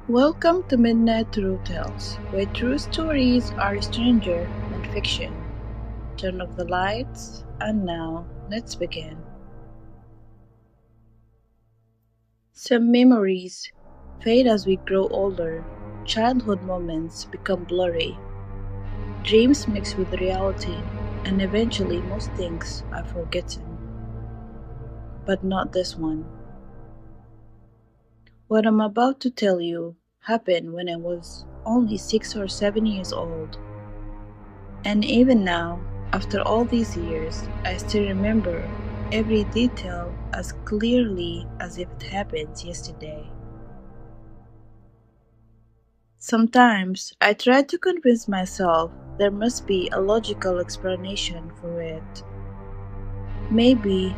Welcome to Midnight True Tales, where true stories are stranger than fiction. Turn off the lights, and now let's begin. Some memories fade as we grow older, childhood moments become blurry, dreams mix with reality, and eventually most things are forgotten. But not this one. What I'm about to tell you happened when I was only 6 or 7 years old. And even now, after all these years, I still remember every detail as clearly as if it happened yesterday. Sometimes I try to convince myself there must be a logical explanation for it. Maybe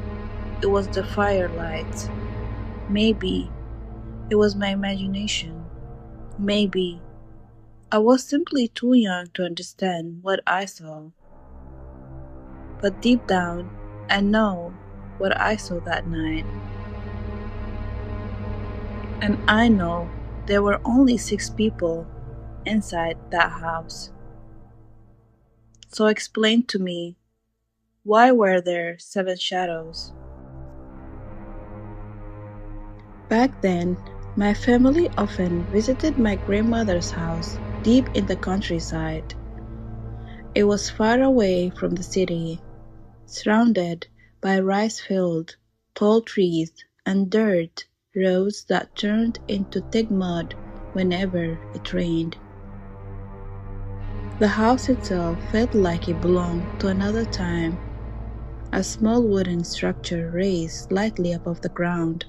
it was the firelight. Maybe it was my imagination. Maybe I was simply too young to understand what I saw. But deep down, I know what I saw that night. And I know there were only 6 people inside that house. So explain to me, why were there 7 shadows? Back then, my family often visited my grandmother's house deep in the countryside. It was far away from the city, surrounded by rice field, tall trees, and dirt roads that turned into thick mud whenever it rained. The house itself felt like it belonged to another time, a small wooden structure raised slightly above the ground,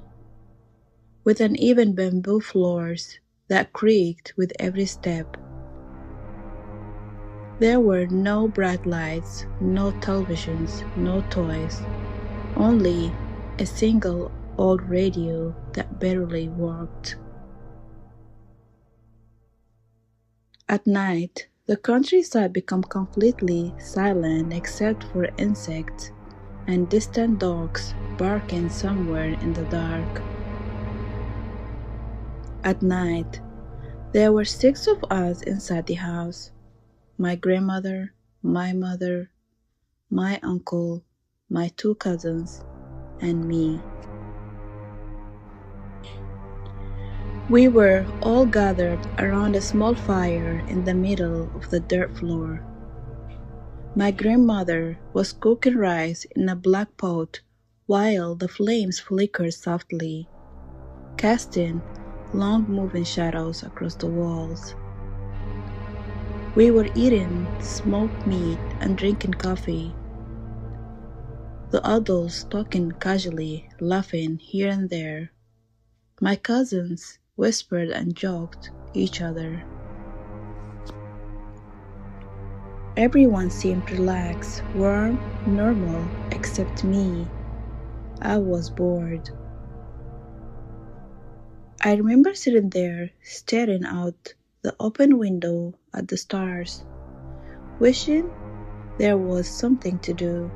with uneven bamboo floors that creaked with every step. There were no bright lights, no televisions, no toys, only a single old radio that barely worked. At night, the countryside became completely silent except for insects and distant dogs barking somewhere in the dark. At night, there were 6 of us inside the house: my grandmother, my mother, my uncle, my 2 cousins, and me. We were all gathered around a small fire in the middle of the dirt floor. My grandmother was cooking rice in a black pot while the flames flickered softly, casting long moving shadows across the walls. We were eating smoked meat and drinking coffee, the adults talking casually, laughing here and there. My cousins whispered and joked each other. Everyone seemed relaxed, warm, normal, except me. I was bored. I remember sitting there, staring out the open window at the stars, wishing there was something to do.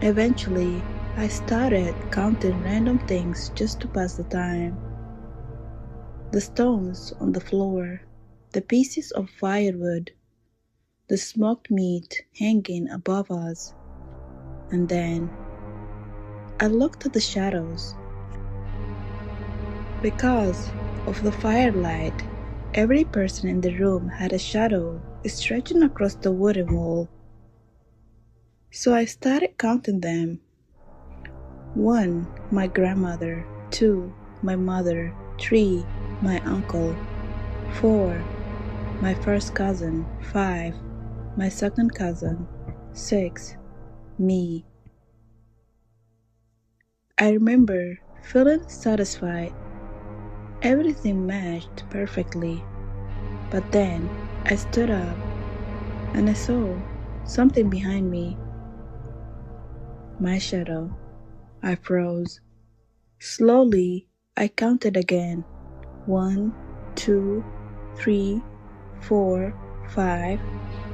Eventually, I started counting random things just to pass the time. The stones on the floor, the pieces of firewood, the smoked meat hanging above us, and then I looked at the shadows. Because of the firelight, every person in the room had a shadow stretching across the wooden wall. So I started counting them. 1, my grandmother. 2, my mother. 3, my uncle. 4, my first cousin. 5, my second cousin. 6, me. I remember feeling satisfied. Everything matched perfectly. But then I stood up and I saw something behind me. My shadow. I froze. Slowly, I counted again. 1, 2, 3, 4, 5,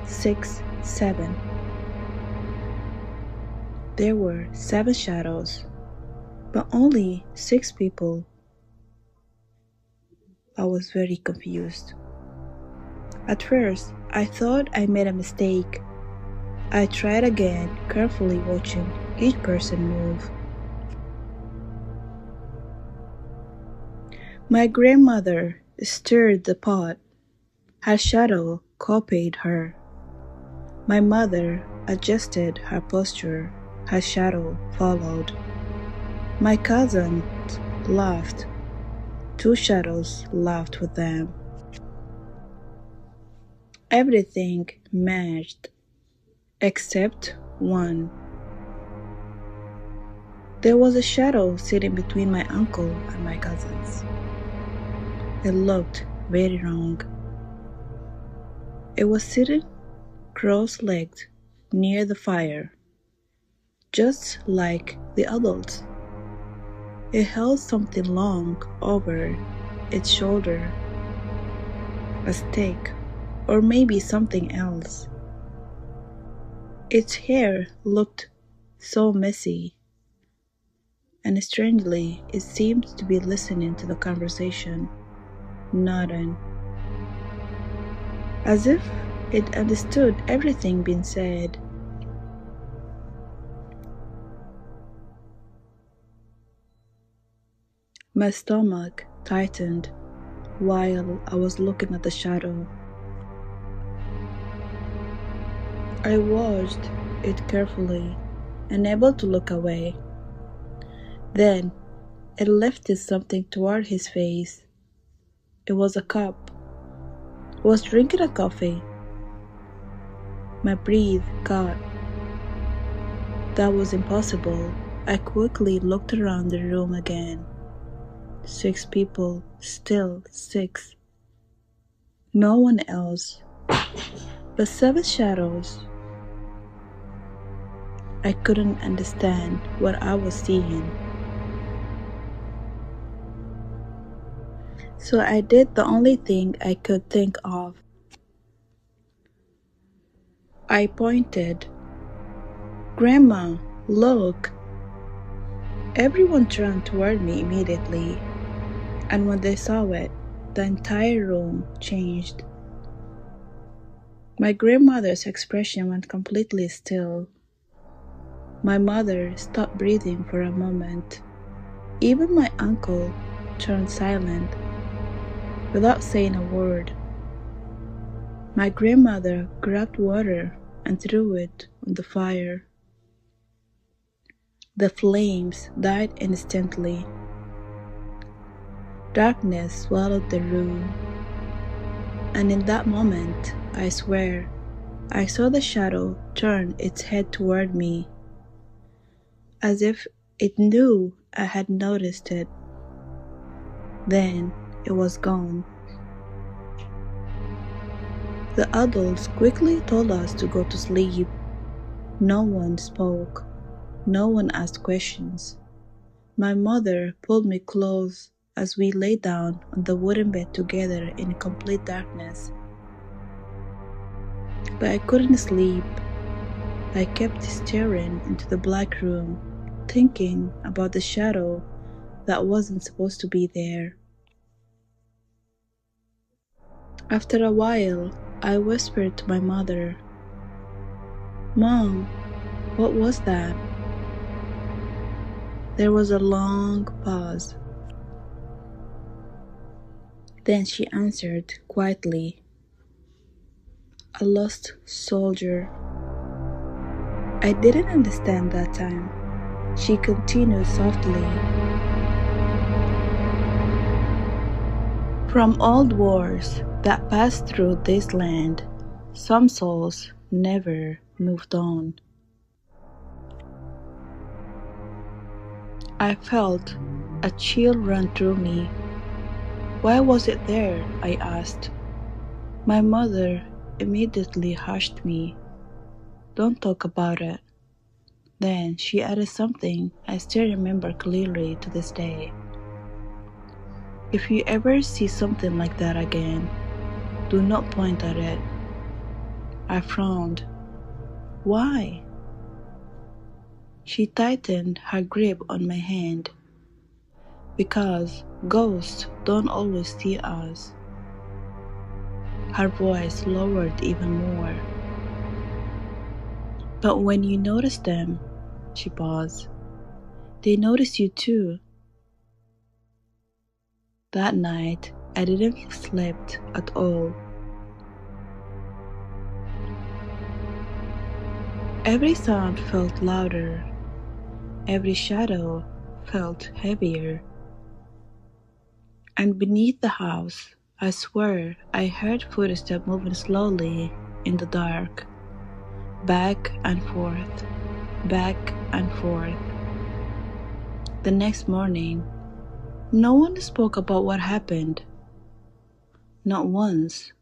6, 7. There were 7 shadows, but only 6 people. I was very confused. At first, I thought I made a mistake. I tried again, carefully watching each person move. My grandmother stirred the pot. Her shadow copied her. My mother adjusted her posture. Her shadow followed. My cousins laughed. Two shadows laughed with them. Everything matched, except one. There was a shadow sitting between my uncle and my cousins. It looked very wrong. It was sitting cross-legged near the fire, just like the adults. It held something long over its shoulder, a stick, or maybe something else. Its hair looked so messy, and strangely it seemed to be listening to the conversation, nodding, as if it understood everything being said. My stomach tightened while I was looking at the shadow. I watched it carefully, unable to look away. Then it lifted something toward his face. It was a cup. It was drinking a coffee. My breath caught. That was impossible. I quickly looked around the room again. 6 people, still 6. No one else, but 7 shadows. I couldn't understand what I was seeing. So I did the only thing I could think of. I pointed. "Grandma, look!" Everyone turned toward me immediately, and when they saw it, the entire room changed. My grandmother's expression went completely still. My mother stopped breathing for a moment. Even my uncle turned silent, without saying a word. My grandmother grabbed water and threw it on the fire. The flames died instantly. Darkness swallowed the room. And in that moment, I swear, I saw the shadow turn its head toward me, as if it knew I had noticed it. Then it was gone. The adults quickly told us to go to sleep. No one spoke. No one asked questions. My mother pulled me close as we lay down on the wooden bed together in complete darkness. But I couldn't sleep. I kept staring into the black room, thinking about the shadow that wasn't supposed to be there. After a while, I whispered to my mother, "Mom, what was that?" There was a long pause. Then she answered quietly, "A lost soldier." I didn't understand that time. She continued softly, "From old wars that passed through this land, some souls never moved on." I felt a chill run through me. "Why was it there?" I asked. My mother immediately hushed me. "Don't talk about it." Then she added something I still remember clearly to this day. "If you ever see something like that again, do not point at it." I frowned. "Why?" She tightened her grip on my hand. because ghosts don't always see us. Her voice lowered even more. But when you notice them, she paused, they notice you too. That night, I didn't sleep at all. Every sound felt louder. Every shadow felt heavier. And beneath the house, I swear I heard footsteps moving slowly in the dark. Back and forth, back and forth. The next morning, no one spoke about what happened. Not once.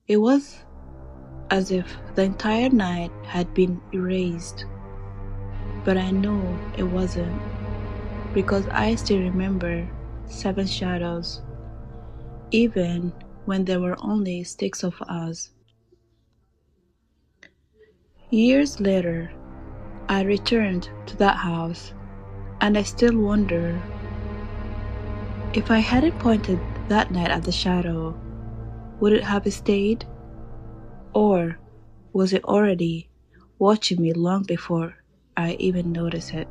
It was as if the entire night had been erased. But I know it wasn't, because I still remember 7 shadows, even when there were only 6 of us. Years later, I returned to that house, and I still wonder if I hadn't pointed that night at the shadow, would it have stayed? Or was it already watching me long before I even noticed it?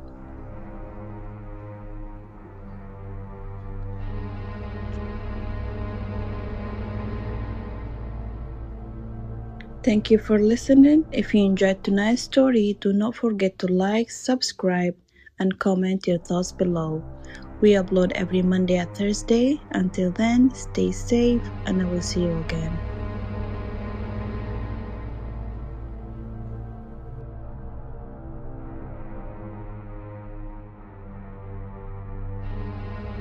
Thank you for listening. If you enjoyed tonight's story, do not forget to like, subscribe, and comment your thoughts below. We upload every Monday and Thursday. Until then, stay safe, and I will see you again.